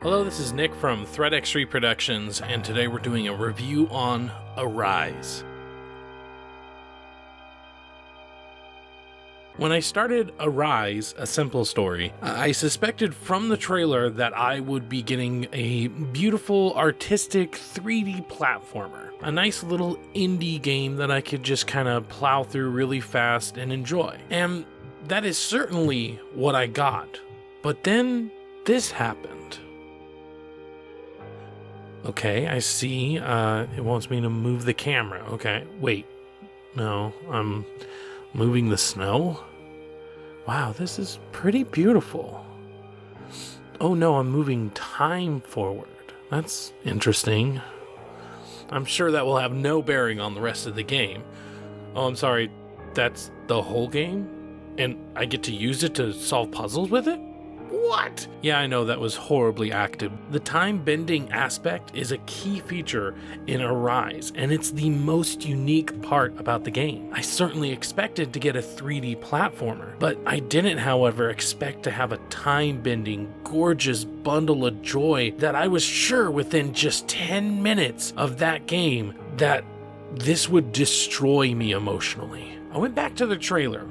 Hello, this is Nick from ThreadX3 Productions, and today we're doing a review on Arise. When I started Arise, A Simple Story, I suspected from the trailer that I would be getting a beautiful, artistic 3D platformer. A nice little indie game that I could just kind of plow through really fast and enjoy. And that is certainly what I got. But then this happened. Okay, I see. It wants me to move the camera. Okay, wait. No, I'm moving the snow? Wow, this is pretty beautiful. Oh no, I'm moving time forward. That's interesting. I'm sure that will have no bearing on the rest of the game. Oh, I'm sorry. That's the whole game? And I get to use it to solve puzzles with it? What? Yeah, I know that was horribly acted. The time-bending aspect is a key feature in Arise, and it's the most unique part about the game. I certainly expected to get a 3D platformer, but I didn't, however, expect to have a time-bending, gorgeous bundle of joy that I was sure within just 10 minutes of that game that this would destroy me emotionally. I went back to the trailer.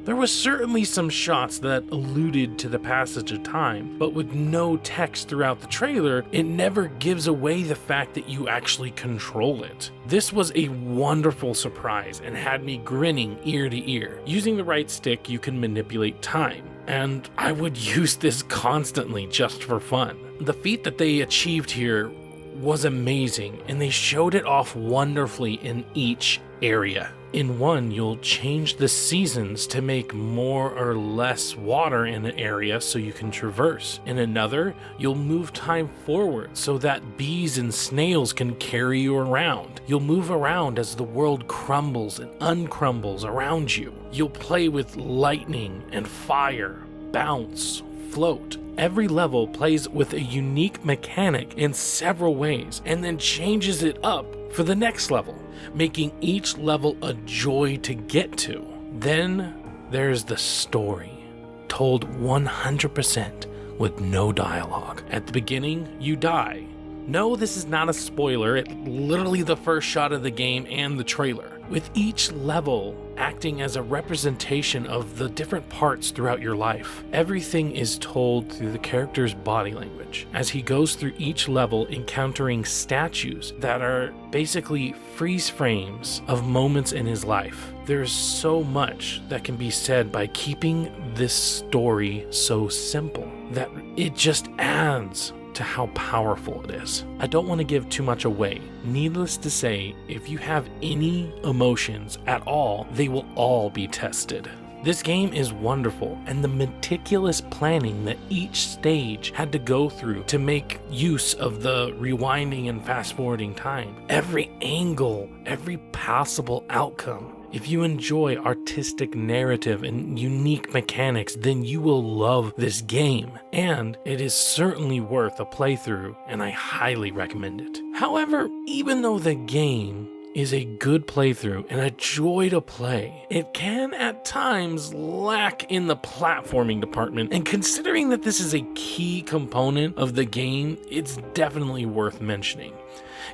There was certainly some shots that alluded to the passage of time, but with no text throughout the trailer, it never gives away the fact that you actually control it. This was a wonderful surprise and had me grinning ear to ear. Using the right stick, you can manipulate time, and I would use this constantly just for fun. The feat that they achieved here was amazing, and they showed it off wonderfully in each area. In one, you'll change the seasons to make more or less water in an area so you can traverse. In another, you'll move time forward so that bees and snails can carry you around. You'll move around as the world crumbles and uncrumbles around you. You'll play with lightning and fire, bounce, float. Every level plays with a unique mechanic in several ways and then changes it up for the next level, making each level a joy to get to. Then there's the story, told 100% with no dialogue. At the beginning, you die. No, this is not a spoiler. It's literally the first shot of the game and the trailer, with each level acting as a representation of the different parts throughout your life. Everything is told through the character's body language as he goes through each level, encountering statues that are basically freeze frames of moments in his life. There's so much that can be said by keeping this story so simple that it just adds to how powerful it is. I don't want to give too much away. Needless to say, if you have any emotions at all, they will all be tested. This game is wonderful, and the meticulous planning that each stage had to go through to make use of the rewinding and fast-forwarding time. Every angle, every possible outcome. If you enjoy artistic narrative and unique mechanics, then you will love this game, and it is certainly worth a playthrough, and I highly recommend it. However, even though the game is a good playthrough and a joy to play, it can at times lack in the platforming department, and considering that this is a key component of the game, it's definitely worth mentioning.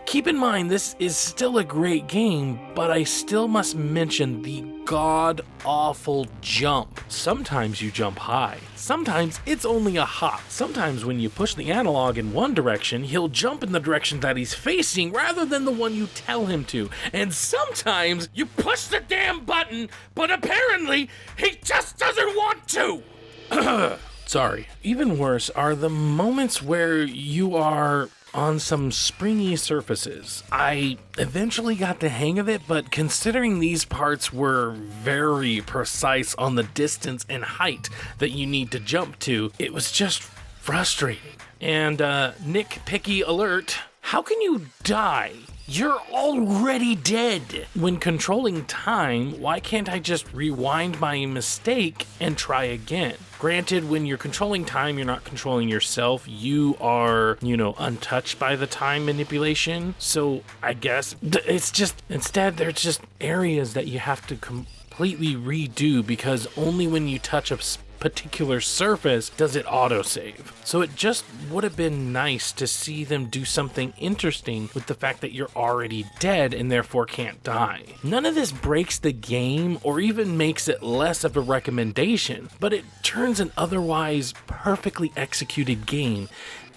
Keep in mind, this is still a great game, but I still must mention the god-awful jump. Sometimes you jump high. Sometimes it's only a hop. Sometimes when you push the analog in one direction, he'll jump in the direction that he's facing rather than the one you tell him to. And sometimes you push the damn button, but apparently he just doesn't want to. Sorry. Even worse are the moments where you are on some springy surfaces. I eventually got the hang of it, but considering these parts were very precise on the distance and height that you need to jump to, it was just frustrating. And nitpicky alert, how can you die? You're already dead. When controlling time, why can't I just rewind my mistake and try again? Granted, when you're controlling time, you're not controlling yourself. You are, untouched by the time manipulation. So I guess it's just, instead, there's just areas that you have to completely redo because only when you touch a particular surface does it autosave. So it just would have been nice to see them do something interesting with the fact that you're already dead and therefore can't die. None of this breaks the game or even makes it less of a recommendation, but it turns an otherwise perfectly executed game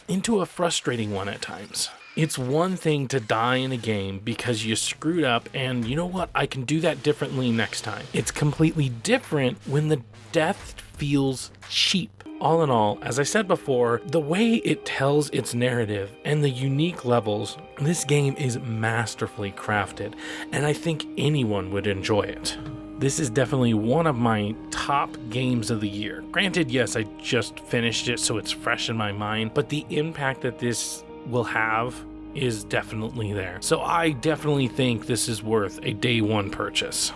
into a frustrating one at times. It's one thing to die in a game because you screwed up and you know what, I can do that differently next time. It's completely different when the death feels cheap. All in all, as I said before, the way it tells its narrative and the unique levels, this game is masterfully crafted, and I think anyone would enjoy it. This is definitely one of my top games of the year. Granted, yes, I just finished it, so it's fresh in my mind, but the impact that this will have is definitely there. So I definitely think this is worth a day one purchase.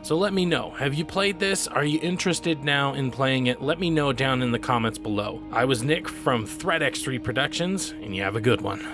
So let me know, have you played this? Are you interested now in playing it? Let me know down in the comments below. I was Nick from ThreatX3 Productions, and you have a good one.